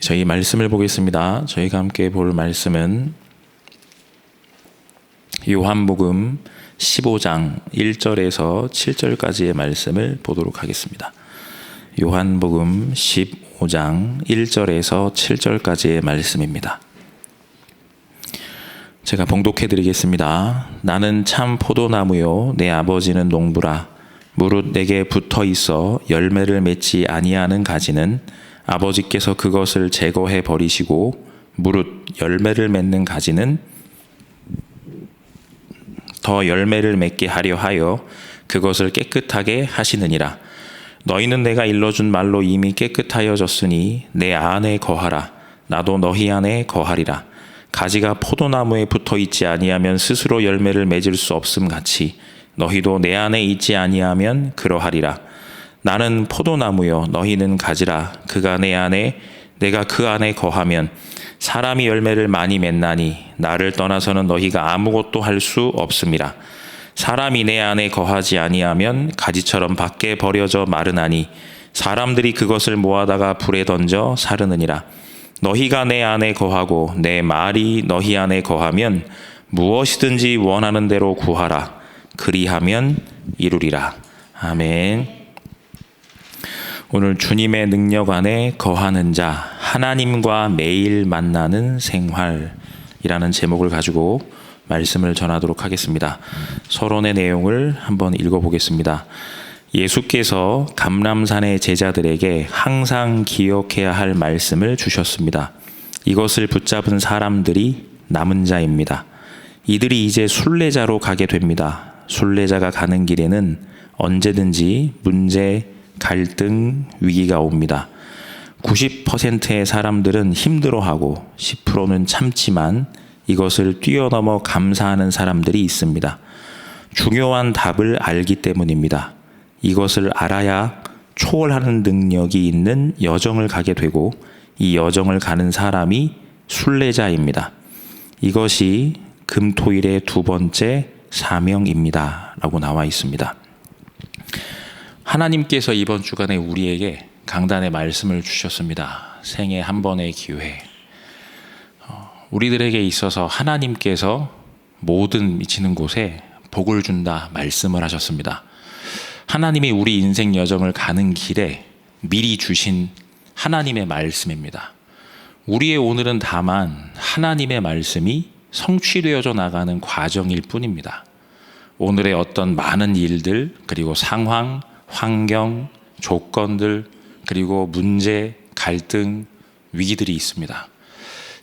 저희 말씀을 보겠습니다. 저희가 함께 볼 말씀은 요한복음 15장 1절에서 7절까지의 말씀을 보도록 하겠습니다. 요한복음 15장 1절에서 7절까지의 말씀입니다. 제가 봉독해 드리겠습니다. 나는 참 포도나무요 내 아버지는 농부라. 무릇 내게 붙어 있어 열매를 맺지 아니하는 가지는 아버지께서 그것을 제거해 버리시고 무릇 열매를 맺는 가지는 더 열매를 맺게 하려 하여 그것을 깨끗하게 하시느니라. 너희는 내가 일러준 말로 이미 깨끗하여졌으니 내 안에 거하라. 나도 너희 안에 거하리라. 가지가 포도나무에 붙어 있지 아니하면 스스로 열매를 맺을 수 없음 같이 너희도 내 안에 있지 아니하면 그러하리라. 나는 포도나무요 너희는 가지라. 그가 내 안에 내가 그 안에 거하면 사람이 열매를 많이 맺나니 나를 떠나서는 너희가 아무것도 할 수 없음이라. 사람이 내 안에 거하지 아니하면 가지처럼 밖에 버려져 마르나니 사람들이 그것을 모아다가 불에 던져 사르느니라. 너희가 내 안에 거하고 내 말이 너희 안에 거하면 무엇이든지 원하는 대로 구하라. 그리하면 이루리라. 아멘. 오늘 주님의 능력 안에 거하는 자, 하나님과 매일 만나는 생활이라는 제목을 가지고 말씀을 전하도록 하겠습니다. 서론의 내용을 한번 읽어보겠습니다. 예수께서 감람산의 제자들에게 항상 기억해야 할 말씀을 주셨습니다. 이것을 붙잡은 사람들이 남은 자입니다. 이들이 이제 순례자로 가게 됩니다. 순례자가 가는 길에는 언제든지 문제, 갈등, 위기가 옵니다. 90%의 사람들은 힘들어하고 10%는 참지만 이것을 뛰어넘어 감사하는 사람들이 있습니다. 중요한 답을 알기 때문입니다. 이것을 알아야 초월하는 능력이 있는 여정을 가게 되고 이 여정을 가는 사람이 순례자입니다. 이것이 금토일의 두 번째 사명입니다. 라고 나와 있습니다. 하나님께서 이번 주간에 우리에게 강단의 말씀을 주셨습니다. 생애 한 번의 기회. 우리들에게 있어서 하나님께서 모든 미치는 곳에 복을 준다 말씀을 하셨습니다. 하나님이 우리 인생 여정을 가는 길에 미리 주신 하나님의 말씀입니다. 우리의 오늘은 다만 하나님의 말씀이 성취되어져 나가는 과정일 뿐입니다. 오늘의 어떤 많은 일들, 그리고 상황, 환경, 조건들, 그리고 문제, 갈등, 위기들이 있습니다.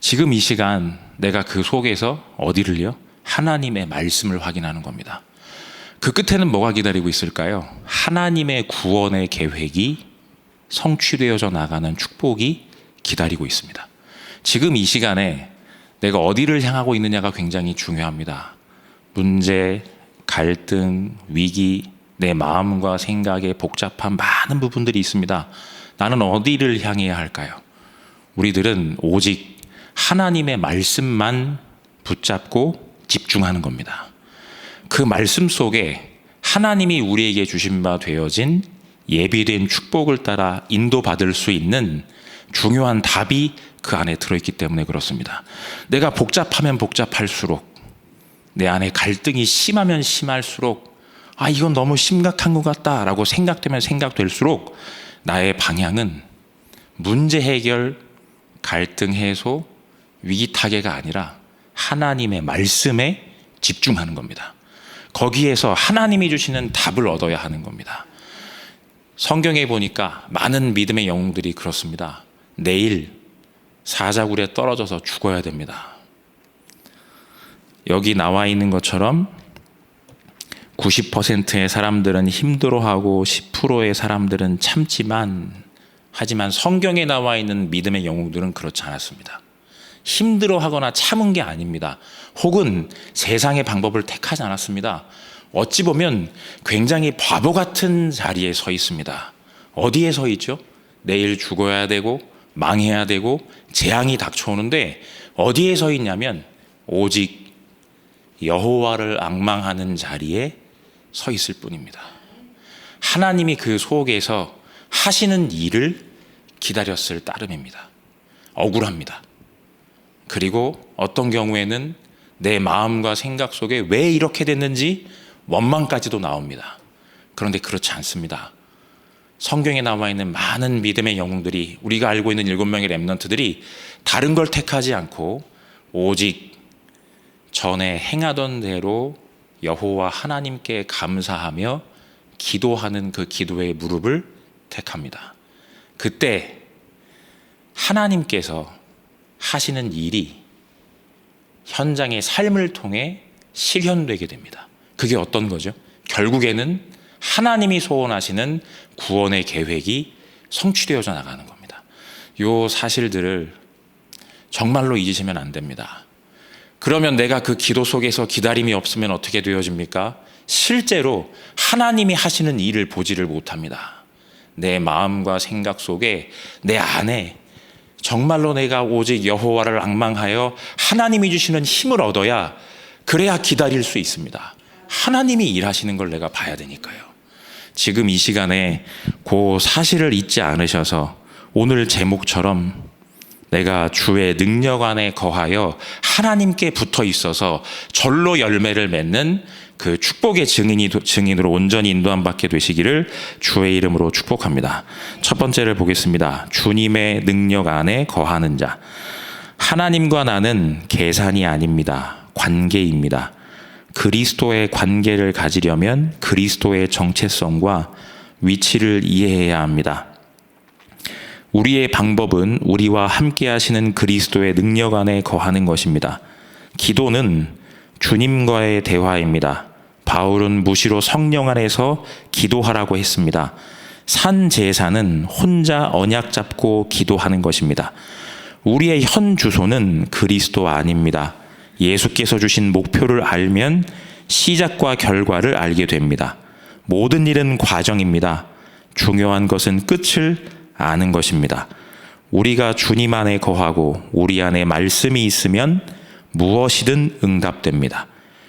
지금 이 시간 내가 그 속에서 어디를요? 하나님의 말씀을 확인하는 겁니다. 그 끝에는 뭐가 기다리고 있을까요? 하나님의 구원의 계획이 성취되어져 나가는 축복이 기다리고 있습니다. 지금 이 시간에 내가 어디를 향하고 있느냐가 굉장히 중요합니다. 문제, 갈등, 위기, 내 마음과 생각에 복잡한 많은 부분들이 있습니다. 나는 어디를 향해야 할까요? 우리들은 오직 하나님의 말씀만 붙잡고 집중하는 겁니다. 그 말씀 속에 하나님이 우리에게 주신 바 되어진 예비된 축복을 따라 인도받을 수 있는 중요한 답이 그 안에 들어있기 때문에 그렇습니다. 내가 복잡하면 복잡할수록, 내 안에 갈등이 심하면 심할수록 이건 너무 심각한 것 같다라고 생각되면 생각될수록 나의 방향은 문제 해결, 갈등 해소, 위기 타개가 아니라 하나님의 말씀에 집중하는 겁니다. 거기에서 하나님이 주시는 답을 얻어야 하는 겁니다. 성경에 보니까 많은 믿음의 영웅들이 그렇습니다. 내일 사자굴에 떨어져서 죽어야 됩니다. 여기 나와 있는 것처럼 90%의 사람들은 힘들어하고 10%의 사람들은 참지만, 하지만 성경에 나와 있는 믿음의 영웅들은 그렇지 않았습니다. 힘들어하거나 참은 게 아닙니다. 혹은 세상의 방법을 택하지 않았습니다. 어찌 보면 굉장히 바보 같은 자리에 서 있습니다. 어디에 서 있죠? 내일 죽어야 되고 망해야 되고 재앙이 닥쳐오는데 어디에 서 있냐면 오직 여호와를 앙망하는 자리에 서 있을 뿐입니다. 하나님이 그 속에서 하시는 일을 기다렸을 따름입니다. 억울합니다. 그리고 어떤 경우에는 내 마음과 생각 속에 왜 이렇게 됐는지 원망까지도 나옵니다. 그런데 그렇지 않습니다. 성경에 나와 있는 많은 믿음의 영웅들이, 우리가 알고 있는 7명의 렘넌트들이 다른 걸 택하지 않고 오직 전에 행하던 대로 여호와 하나님께 감사하며 기도하는 그 기도의 무릎을 택합니다. 그때 하나님께서 하시는 일이 현장의 삶을 통해 실현되게 됩니다. 그게 어떤 거죠? 결국에는 하나님이 소원하시는 구원의 계획이 성취되어져 나가는 겁니다. 이 사실들을 정말로 잊으시면 안 됩니다. 그러면 내가 그 기도 속에서 기다림이 없으면 어떻게 되어집니까? 실제로 하나님이 하시는 일을 보지를 못합니다. 내 마음과 생각 속에 내 안에 정말로 내가 오직 여호와를 앙망하여 하나님이 주시는 힘을 얻어야, 그래야 기다릴 수 있습니다. 하나님이 일하시는 걸 내가 봐야 되니까요. 지금 이 시간에 그 사실을 잊지 않으셔서 오늘 제목처럼 내가 주의 능력 안에 거하여 하나님께 붙어 있어서 절로 열매를 맺는 그 축복의 증인으로 온전히 인도함 받게 되시기를 주의 이름으로 축복합니다. 첫 번째를 보겠습니다. 주님의 능력 안에 거하는 자. 하나님과 나는 계산이 아닙니다. 관계입니다. 그리스도의 관계를 가지려면 그리스도의 정체성과 위치를 이해해야 합니다. 우리의 방법은 우리와 함께 하시는 그리스도의 능력 안에 거하는 것입니다. 기도는 주님과의 대화입니다. 바울은 무시로 성령 안에서 기도하라고 했습니다. 산 제사는 혼자 언약 잡고 기도하는 것입니다. 우리의 현 주소는 그리스도 아닙니다. 예수께서 주신 목표를 알면 시작과 결과를 알게 됩니다. 모든 일은 과정입니다. 중요한 것은 끝을 아는 것입니다. 우리가 주님 안에 거하고 우리 안에 말씀이 있으면 무엇이든 응답됩니다.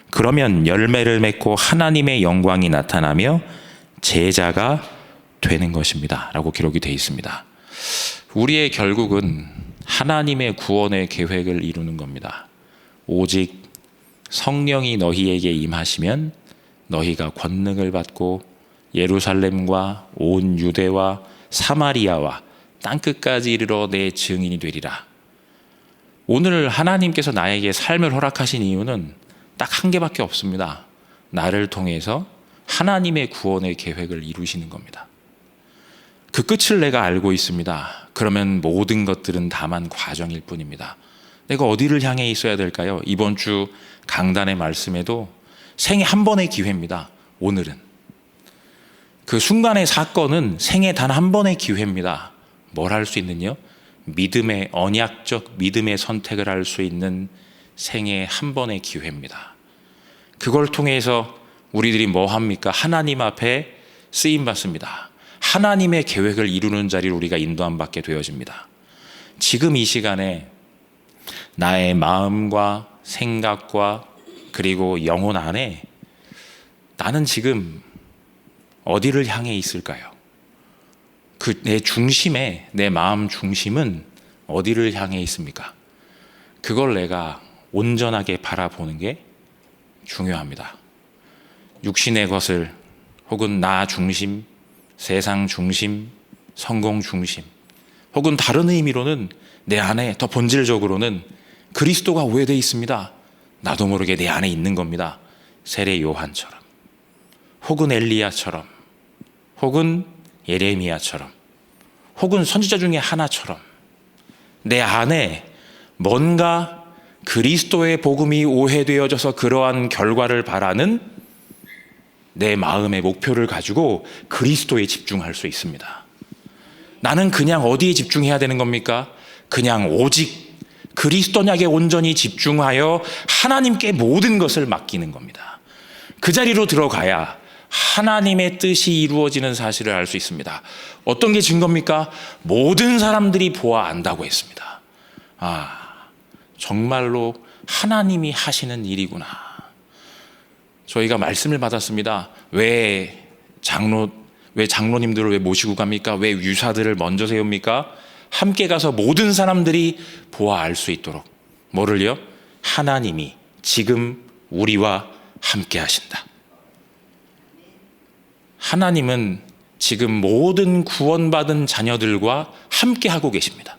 그러면 열매를 맺고 하나님의 영광이 나타나며 제자가 되는 것입니다. 라고 기록이 되어 있습니다. 우리의 결국은 하나님의 구원의 계획을 이루는 겁니다. 오직 성령이 너희에게 임하시면 너희가 권능을 받고 예루살렘과 온 유대와 사마리아와 땅끝까지 이르러 내 증인이 되리라. 오늘 하나님께서 나에게 삶을 허락하신 이유는 딱 한 개밖에 없습니다. 나를 통해서 하나님의 구원의 계획을 이루시는 겁니다. 그 끝을 내가 알고 있습니다. 그러면 모든 것들은 다만 과정일 뿐입니다. 내가 어디를 향해 있어야 될까요? 이번 주 강단의 말씀에도 생애 한 번의 기회입니다. 오늘은 그 순간의 사건은 생애 단 한 번의 기회입니다. 뭘 할 수 있느냐? 믿음의 언약적 믿음의 선택을 할 수 있는 생애 한 번의 기회입니다. 그걸 통해서 우리들이 뭐 합니까? 하나님 앞에 쓰임 받습니다. 하나님의 계획을 이루는 자리로 우리가 인도함 받게 되어집니다. 지금 이 시간에 나의 마음과 생각과 그리고 영혼 안에 나는 지금 어디를 향해 있을까요? 그 내 중심에, 내 마음 중심은 어디를 향해 있습니까? 그걸 내가 온전하게 바라보는 게 중요합니다. 육신의 것을 혹은 나 중심, 세상 중심, 성공 중심, 혹은 다른 의미로는 내 안에 더 본질적으로는 그리스도가 오해되어 있습니다. 나도 모르게 내 안에 있는 겁니다. 세례 요한처럼, 혹은 엘리야처럼, 혹은 예레미야처럼, 혹은 선지자 중에 하나처럼 내 안에 뭔가 그리스도의 복음이 오해되어져서 그러한 결과를 바라는 내 마음의 목표를 가지고 그리스도에 집중할 수 있습니다. 나는 그냥 어디에 집중해야 되는 겁니까? 그냥 오직 그리스도약에 온전히 집중하여 하나님께 모든 것을 맡기는 겁니다. 그 자리로 들어가야 하나님의 뜻이 이루어지는 사실을 알 수 있습니다. 어떤 게 증거입니까? 모든 사람들이 보아 안다고 했습니다. 정말로 하나님이 하시는 일이구나. 저희가 말씀을 받았습니다. 왜 장로님들을 왜 모시고 갑니까? 왜 유사들을 먼저 세웁니까? 함께 가서 모든 사람들이 보아 알 수 있도록 뭐를요? 하나님이 지금 우리와 함께 하신다. 하나님은 지금 모든 구원받은 자녀들과 함께 하고 계십니다.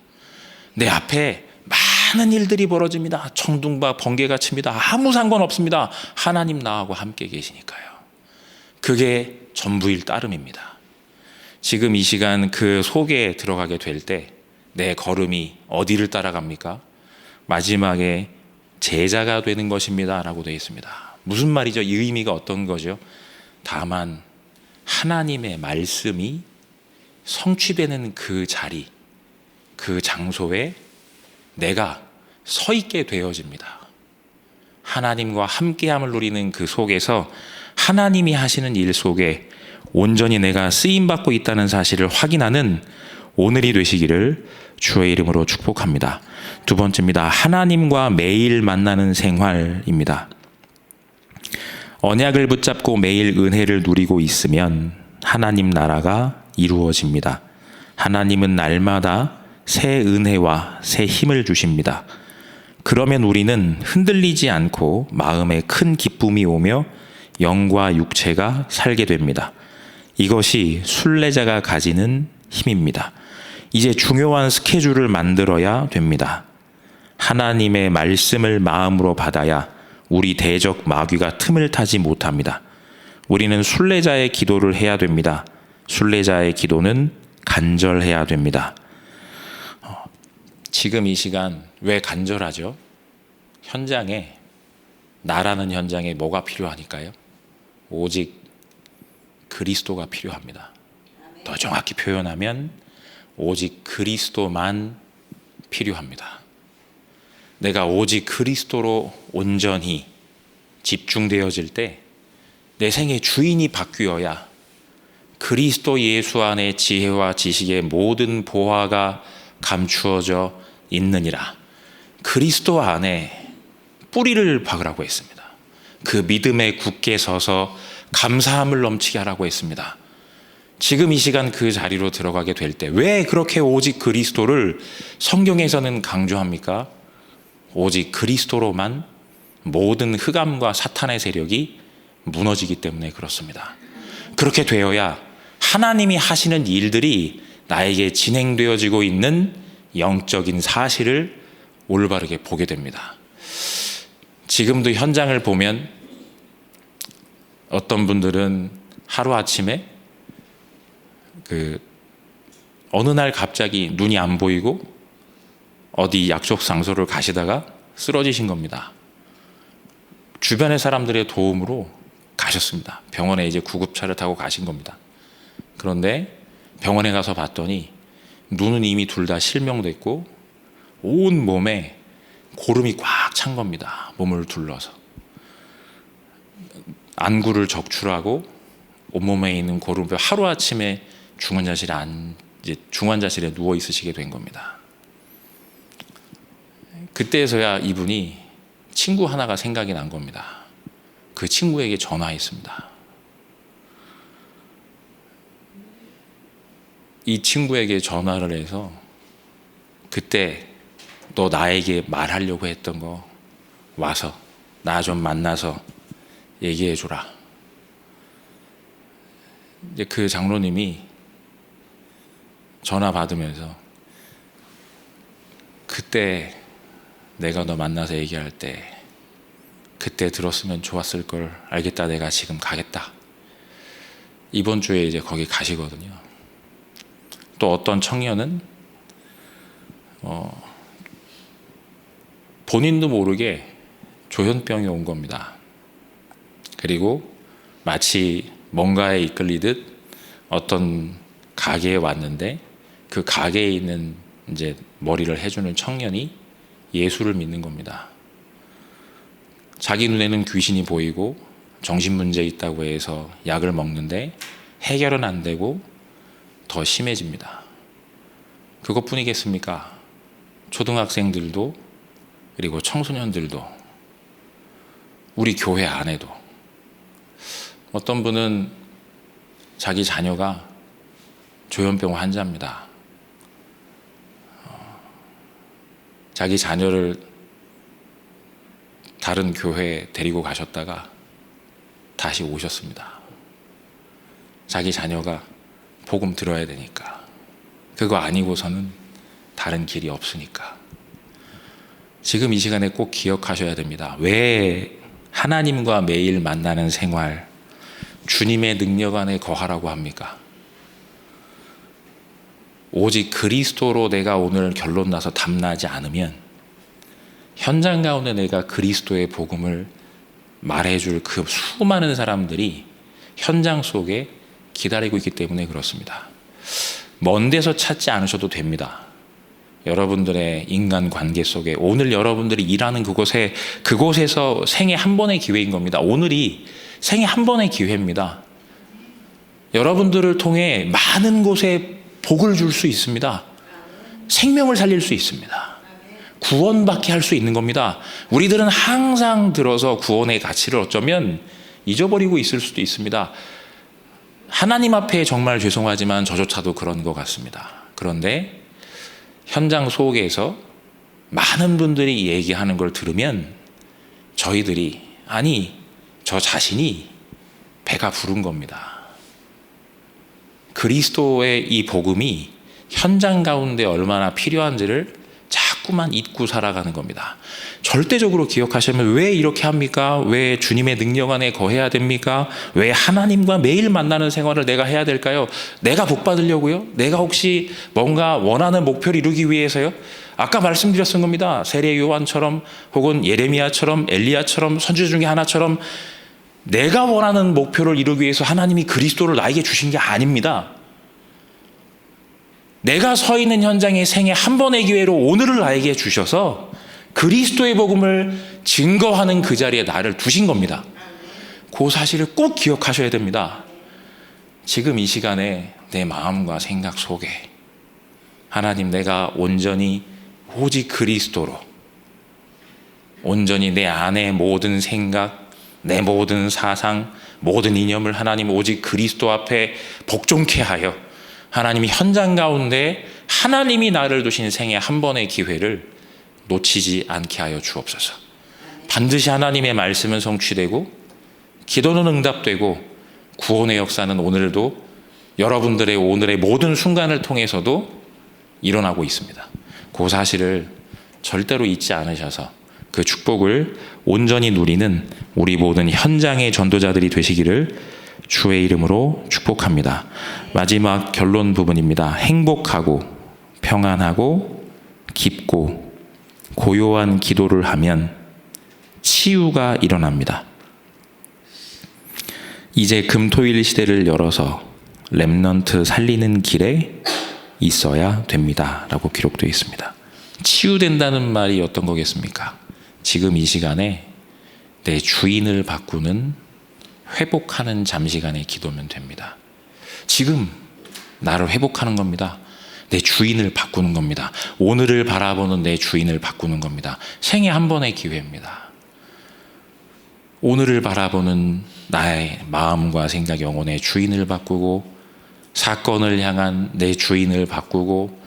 내 앞에 많은 일들이 벌어집니다. 청둥과 번개가 칩니다. 아무 상관없습니다. 하나님 나하고 함께 계시니까요. 그게 전부일 따름입니다. 지금 이 시간 그 속에 들어가게 될 때 내 걸음이 어디를 따라갑니까? 마지막에 제자가 되는 것입니다 라고 되어 있습니다. 무슨 말이죠? 이 의미가 어떤 거죠? 다만 하나님의 말씀이 성취되는 그 자리, 그 장소에 내가 서 있게 되어집니다. 하나님과 함께함을 누리는 그 속에서 하나님이 하시는 일 속에 온전히 내가 쓰임받고 있다는 사실을 확인하는 오늘이 되시기를 주의 이름으로 축복합니다. 두 번째입니다. 하나님과 매일 만나는 생활입니다. 언약을 붙잡고 매일 은혜를 누리고 있으면 하나님 나라가 이루어집니다. 하나님은 날마다 새 은혜와 새 힘을 주십니다. 그러면 우리는 흔들리지 않고 마음에 큰 기쁨이 오며 영과 육체가 살게 됩니다. 이것이 순례자가 가지는 힘입니다. 이제 중요한 스케줄을 만들어야 됩니다. 하나님의 말씀을 마음으로 받아야 우리 대적 마귀가 틈을 타지 못합니다. 우리는 순례자의 기도를 해야 됩니다. 순례자의 기도는 간절해야 됩니다. 지금 이 시간 왜 간절하죠? 현장에, 나라는 현장에 뭐가 필요하니까요? 오직 그리스도가 필요합니다. 더 정확히 표현하면 오직 그리스도만 필요합니다. 내가 오직 그리스도로 온전히 집중되어질 때 내 생의 주인이 바뀌어야 그리스도 예수 안에 지혜와 지식의 모든 보화가 감추어져 있느니라. 그리스도 안에 뿌리를 박으라고 했습니다. 그 믿음에 굳게 서서 감사함을 넘치게 하라고 했습니다. 지금 이 시간 그 자리로 들어가게 될 때 왜 그렇게 오직 그리스도를 성경에서는 강조합니까? 오직 그리스도로만 모든 흑암과 사탄의 세력이 무너지기 때문에 그렇습니다. 그렇게 되어야 하나님이 하시는 일들이 나에게 진행되어지고 있는 영적인 사실을 올바르게 보게 됩니다. 지금도 현장을 보면 어떤 분들은 하루아침에 어느 날 갑자기 눈이 안 보이고 어디 약속 장소를 가시다가 쓰러지신 겁니다. 주변의 사람들의 도움으로 가셨습니다. 병원에 이제 구급차를 타고 가신 겁니다. 그런데 병원에 가서 봤더니 눈은 이미 둘 다 실명됐고 온 몸에 고름이 꽉 찬 겁니다. 몸을 둘러서. 안구를 적출하고 온몸에 있는 고름을 하루아침에 중환자실에 누워 있으시게 된 겁니다. 그때서야 이분이 친구 하나가 생각이 난 겁니다. 그 친구에게 전화했습니다. 이 친구에게 전화를 해서 그때 너 나에게 말하려고 했던 거 와서 나 좀 만나서 얘기해 주라. 이제 그 장로님이 전화 받으면서 그때 내가 너 만나서 얘기할 때 그때 들었으면 좋았을 걸 알겠다. 내가 지금 가겠다. 이번 주에 이제 거기 가시거든요. 또 어떤 청년은 본인도 모르게 조현병이 온 겁니다. 그리고 마치 뭔가에 이끌리듯 어떤 가게에 왔는데 그 가게에 있는 이제 머리를 해주는 청년이 예수를 믿는 겁니다. 자기 눈에는 귀신이 보이고 정신문제 있다고 해서 약을 먹는데 해결은 안 되고 더 심해집니다. 그것뿐이겠습니까? 초등학생들도 그리고 청소년들도 우리 교회 안에도 어떤 분은 자기 자녀가 조현병 환자입니다. 자기 자녀를 다른 교회에 데리고 가셨다가 다시 오셨습니다. 자기 자녀가 복음 들어야 되니까. 그거 아니고서는 다른 길이 없으니까. 지금 이 시간에 꼭 기억하셔야 됩니다. 왜 하나님과 매일 만나는 생활, 주님의 능력 안에 거하라고 합니까? 오직 그리스도로 내가 오늘 결론 나서 담나지 않으면 현장 가운데 내가 그리스도의 복음을 말해줄 그 수많은 사람들이 현장 속에 기다리고 있기 때문에 그렇습니다. 먼 데서 찾지 않으셔도 됩니다. 여러분들의 인간관계 속에 오늘 여러분들이 일하는 그곳에서 생애 한 번의 기회인 겁니다. 오늘이 생애 한 번의 기회입니다. 여러분들을 통해 많은 곳에 복을 줄 수 있습니다. 생명을 살릴 수 있습니다. 구원받게 할 수 있는 겁니다. 우리들은 항상 들어서 구원의 가치를 어쩌면 잊어버리고 있을 수도 있습니다. 하나님 앞에 정말 죄송하지만 저조차도 그런 것 같습니다. 그런데 현장 속에서 많은 분들이 얘기하는 걸 들으면 저희들이, 아니 저 자신이 배가 부른 겁니다. 그리스도의 이 복음이 현장 가운데 얼마나 필요한지를 자꾸만 잊고 살아가는 겁니다. 절대적으로 기억하시면 왜 이렇게 합니까? 왜 주님의 능력 안에 거해야 됩니까? 왜 하나님과 매일 만나는 생활을 내가 해야 될까요? 내가 복 받으려고요? 내가 혹시 뭔가 원하는 목표를 이루기 위해서요? 아까 말씀드렸던 겁니다. 세례 요한처럼 혹은 예레미야처럼 엘리야처럼 선지자 중에 하나처럼 내가 원하는 목표를 이루기 위해서 하나님이 그리스도를 나에게 주신 게 아닙니다. 내가 서 있는 현장에 생애 한 번의 기회로 오늘을 나에게 주셔서 그리스도의 복음을 증거하는 그 자리에 나를 두신 겁니다. 그 사실을 꼭 기억하셔야 됩니다. 지금 이 시간에 내 마음과 생각 속에 하나님, 내가 온전히 오직 그리스도로, 온전히 내 안의 모든 생각, 내 모든 사상, 모든 이념을 하나님 오직 그리스도 앞에 복종케 하여 하나님이 현장 가운데 하나님이 나를 두신 생애 한 번의 기회를 놓치지 않게 하여 주옵소서. 반드시 하나님의 말씀은 성취되고 기도는 응답되고 구원의 역사는 오늘도 여러분들의 오늘의 모든 순간을 통해서도 일어나고 있습니다. 그 사실을 절대로 잊지 않으셔서 그 축복을 온전히 누리는 우리 모든 현장의 전도자들이 되시기를 주의 이름으로 축복합니다. 마지막 결론 부분입니다. 행복하고 평안하고 깊고 고요한 기도를 하면 치유가 일어납니다. 이제 금토일 시대를 열어서 렘넌트 살리는 길에 있어야 됩니다. 라고 기록되어 있습니다. 치유된다는 말이 어떤 거겠습니까? 지금 이 시간에 내 주인을 바꾸는 회복하는 잠시간의 기도면 됩니다. 지금 나를 회복하는 겁니다. 내 주인을 바꾸는 겁니다. 오늘을 바라보는 내 주인을 바꾸는 겁니다. 생애 한 번의 기회입니다. 오늘을 바라보는 나의 마음과 생각, 영혼의 주인을 바꾸고 사건을 향한 내 주인을 바꾸고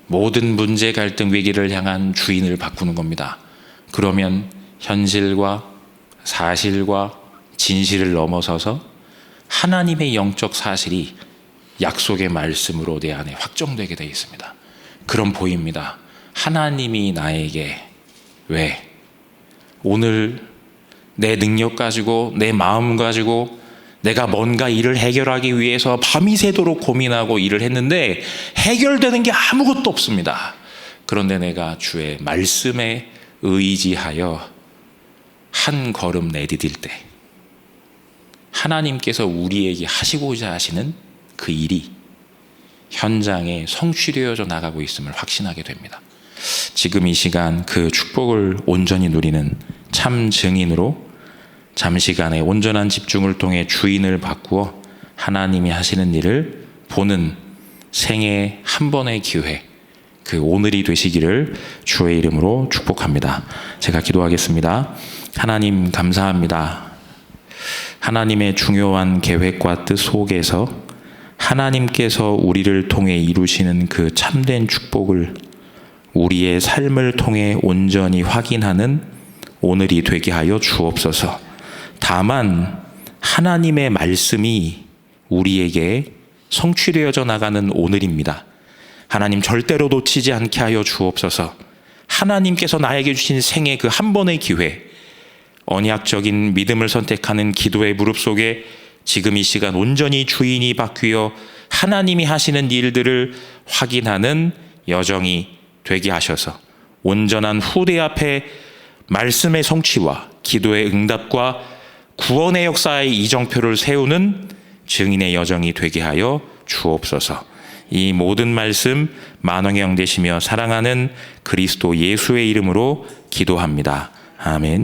모든 문제, 갈등, 위기를 향한 주인을 바꾸는 겁니다. 그러면 현실과 사실과 진실을 넘어서서 하나님의 영적 사실이 약속의 말씀으로 내 안에 확정되게 되어 있습니다. 그럼 보입니다. 하나님이 나에게 왜 오늘 내 능력 가지고 내 마음 가지고 내가 뭔가 일을 해결하기 위해서 밤이 새도록 고민하고 일을 했는데 해결되는 게 아무것도 없습니다. 그런데 내가 주의 말씀에 의지하여 한 걸음 내디딜 때 하나님께서 우리에게 하시고자 하시는 그 일이 현장에 성취되어져 나가고 있음을 확신하게 됩니다. 지금 이 시간 그 축복을 온전히 누리는 참 증인으로 잠시간의 온전한 집중을 통해 주인을 바꾸어 하나님이 하시는 일을 보는 생애 한 번의 기회, 그 오늘이 되시기를 주의 이름으로 축복합니다. 제가 기도하겠습니다. 하나님 감사합니다. 하나님의 중요한 계획과 뜻 속에서 하나님께서 우리를 통해 이루시는 그 참된 축복을 우리의 삶을 통해 온전히 확인하는 오늘이 되게 하여 주옵소서. 다만 하나님의 말씀이 우리에게 성취되어져 나가는 오늘입니다. 하나님 절대로 놓치지 않게 하여 주옵소서. 하나님께서 나에게 주신 생애 그 한 번의 기회, 언약적인 믿음을 선택하는 기도의 무릎 속에 지금 이 시간 온전히 주인이 바뀌어 하나님이 하시는 일들을 확인하는 여정이 되게 하셔서 온전한 후대 앞에 말씀의 성취와 기도의 응답과 구원의 역사의 이정표를 세우는 증인의 여정이 되게 하여 주옵소서. 이 모든 말씀 만왕의 영 되시며 사랑하는 그리스도 예수의 이름으로 기도합니다. 아멘.